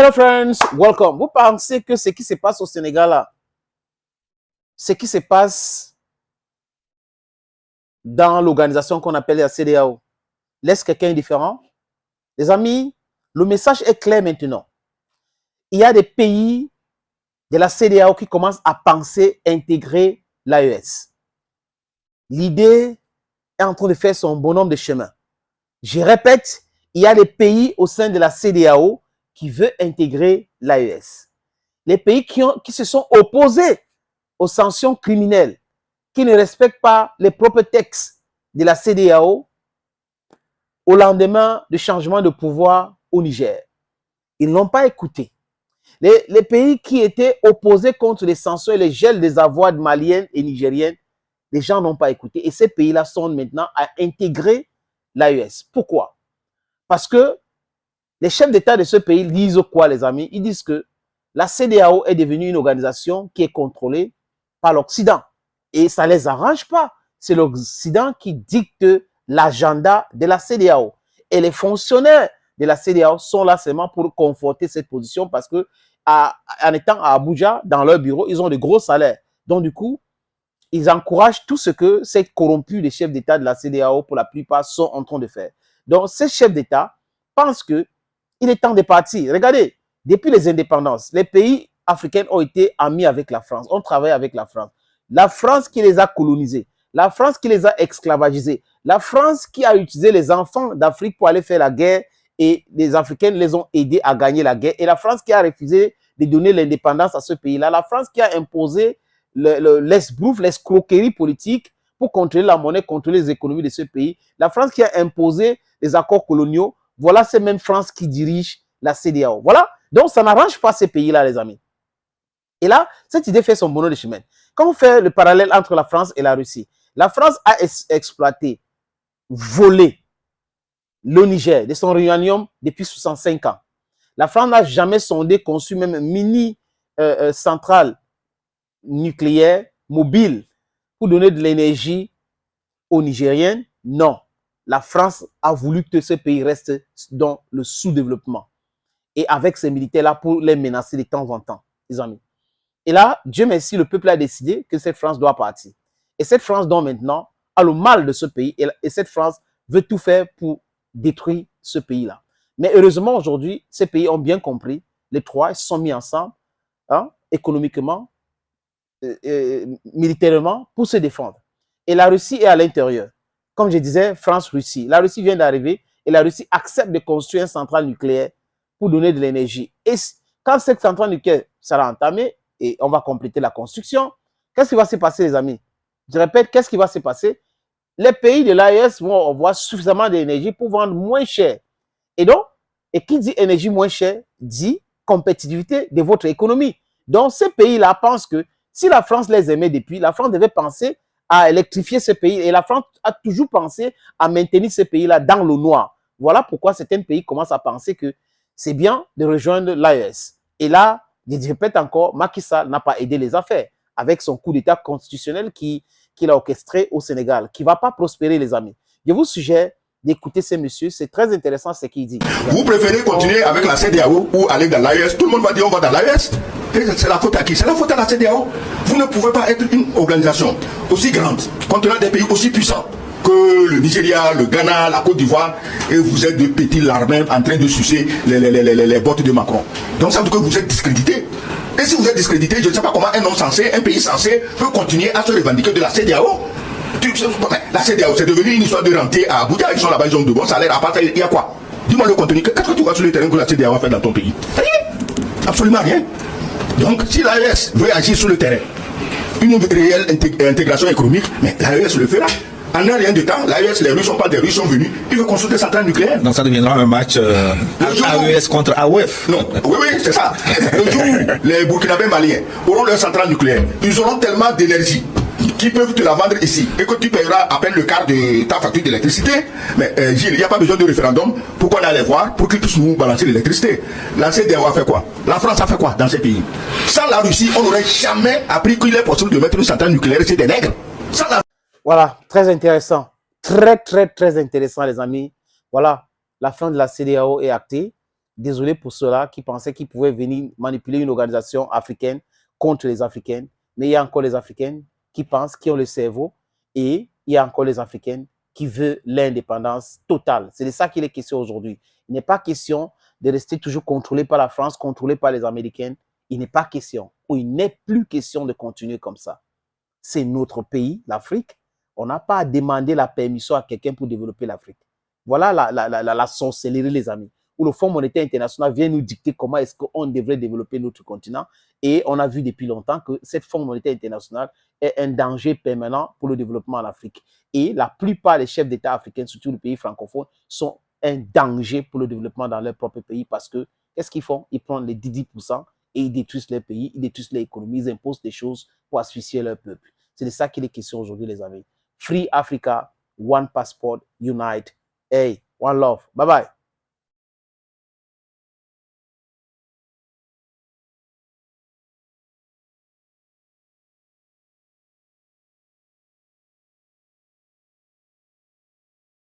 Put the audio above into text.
Hello friends, welcome. Vous pensez que ce qui se passe au Sénégal, là, ce qui se passe dans l'organisation qu'on appelle la CEDEAO, laisse quelqu'un indifférent? Les amis, le message est clair maintenant. Il y a des pays de la CEDEAO qui commencent à penser intégrer l'AES. L'idée est en train de faire son bonhomme de chemin. Je répète, il y a des pays au sein de la CEDEAO qui veulent intégrer l'AES. Les pays qui se sont opposés aux sanctions criminelles, qui ne respectent pas les propres textes de la CEDEAO au lendemain du changement de pouvoir au Niger. Ils n'ont pas écouté. Les pays qui étaient opposés contre les sanctions et les gels des avoirs maliennes et nigériennes, les gens n'ont pas écouté. Et ces pays-là sont maintenant à intégrer l'AES. Pourquoi? Parce que les chefs d'État de ce pays disent quoi, les amis? Ils disent que la CEDEAO est devenue une organisation qui est contrôlée par l'Occident. Et ça ne les arrange pas. C'est l'Occident qui dicte l'agenda de la CEDEAO. Et les fonctionnaires de la CEDEAO sont là seulement pour conforter cette position parce que, en étant à Abuja, dans leur bureau, ils ont de gros salaires. Donc, du coup, ils encouragent tout ce que ces corrompus des chefs d'État de la CEDEAO, pour la plupart, sont en train de faire. Donc, ces chefs d'État pensent que il est temps de partir. Regardez, depuis les indépendances, les pays africains ont été amis avec la France, ont travaillé avec la France. La France qui les a colonisés, la France qui les a esclavagisés, la France qui a utilisé les enfants d'Afrique pour aller faire la guerre et les Africains les ont aidés à gagner la guerre. Et la France qui a refusé de donner l'indépendance à ce pays-là, la France qui a imposé l'esbrouf, l'escroquerie politique pour contrôler la monnaie, contrôler les économies de ce pays, la France qui a imposé les accords coloniaux. Voilà, c'est même France qui dirige la CEDEAO. Voilà, donc ça n'arrange pas ces pays-là, les amis. Et là, cette idée fait son bonheur de chemin. Quand on fait le parallèle entre la France et la Russie, la France a exploité, volé le Niger de son uranium depuis 65 ans. La France n'a jamais sondé, conçu même mini centrale nucléaire mobile pour donner de l'énergie aux Nigériens. Non. La France a voulu que ce pays reste dans le sous-développement. Et avec ces militaires-là pour les menacer de temps en temps, les amis. Et là, Dieu merci, le peuple a décidé que cette France doit partir. Et cette France, donc maintenant, a le mal de ce pays. Et cette France veut tout faire pour détruire ce pays-là. Mais heureusement, aujourd'hui, ces pays ont bien compris. Les trois, ils se sont mis ensemble, hein, économiquement, militairement, pour se défendre. Et la Russie est à l'intérieur. Comme je disais, France-Russie. La Russie vient d'arriver et la Russie accepte de construire une centrale nucléaire pour donner de l'énergie. Et quand cette centrale nucléaire sera entamée et on va compléter la construction, qu'est-ce qui va se passer, les amis? Je répète, qu'est-ce qui va se passer? Les pays de l'AES vont avoir suffisamment d'énergie pour vendre moins cher. Et donc, et qui dit énergie moins chère, dit compétitivité de votre économie. Donc, ces pays-là pensent que si la France les aimait depuis, la France devait penser à électrifier ce pays. Et la France a toujours pensé à maintenir ce pays-là dans le noir. Voilà pourquoi certains pays commencent à penser que c'est bien de rejoindre l'AES. Et là, je répète encore, Macky Sall n'a pas aidé les affaires avec son coup d'État constitutionnel qu'il a orchestré au Sénégal, qui ne va pas prospérer, les amis. Je vous suggère d'écouter ces messieurs, c'est très intéressant ce qu'il dit. Vous préférez continuer avec la CEDEAO ou aller dans l'AES? Tout le monde va dire on va dans l'AES. C'est la faute à qui? C'est la faute à la CEDEAO. Vous ne pouvez pas être une organisation aussi grande, contenant des pays aussi puissants que le Nigeria, le Ghana, la Côte d'Ivoire, et vous êtes de petits larbins en train de sucer les bottes de Macron. Donc ça veut dire que vous êtes discrédité. Et si vous êtes discrédité, je ne sais pas comment un homme censé, un pays censé peut continuer à se revendiquer de la CEDEAO. La CEDEAO, c'est devenu une histoire de rentier à Abuja. Ils sont là-bas, ils ont de bons salaires. À part ça, il y a quoi? Dis-moi le contenu. Qu'est-ce que tu vois sur le terrain que la CEDEAO a fait dans ton pays? Rien. Absolument rien. Donc, si l'AES veut agir sur le terrain, une réelle intégration économique, mais l'AES le fera. En un rien de temps, l'AES, les Russes sont pas des Russes, sont venus, ils veulent construire des centrales nucléaires. Donc ça deviendra un match AES contre AOF. Non, oui, c'est ça. Le jour où les Burkinabés maliens auront leur centrale nucléaire, ils auront tellement d'énergie qui peuvent te la vendre ici et que tu paieras à peine le quart de ta facture d'électricité. Mais Gilles, il n'y a pas besoin de référendum pour qu'on aille les voir, pour qu'ils puissent nous balancer l'électricité. La CEDEAO a fait quoi? La France a fait quoi dans ces pays? Sans la Russie, on n'aurait jamais appris qu'il est possible de mettre une centrale nucléaire chez des nègres. Sans la... Voilà, très intéressant. Très intéressant, les amis. Voilà, la fin de la CEDEAO est actée. Désolé pour ceux-là qui pensaient qu'ils pouvaient venir manipuler une organisation africaine contre les Africains. Mais il y a encore les Africains qui pensent, qui ont le cerveau, et il y a encore les Africains qui veulent l'indépendance totale. C'est de ça qu'il est question aujourd'hui. Il n'est pas question de rester toujours contrôlé par la France, contrôlé par les Américains. Il n'est pas question, ou il n'est plus question de continuer comme ça. C'est notre pays, l'Afrique. On n'a pas à demander la permission à quelqu'un pour développer l'Afrique. Voilà la sorcellerie, les amis, où le Fonds monétaire international vient nous dicter comment est-ce qu'on devrait développer notre continent. Et on a vu depuis longtemps que cette Fonds monétaire international est un danger permanent pour le développement en Afrique. Et la plupart des chefs d'État africains, surtout les pays francophones, sont un danger pour le développement dans leur propre pays parce que qu'est-ce qu'ils font? Ils prennent les 10% et ils détruisent leur pays, ils détruisent leur économie, ils imposent des choses pour asphyxier leur peuple. C'est de ça qu'il est question aujourd'hui, les amis. Free Africa, one passport, unite. Hey, one love. Bye bye.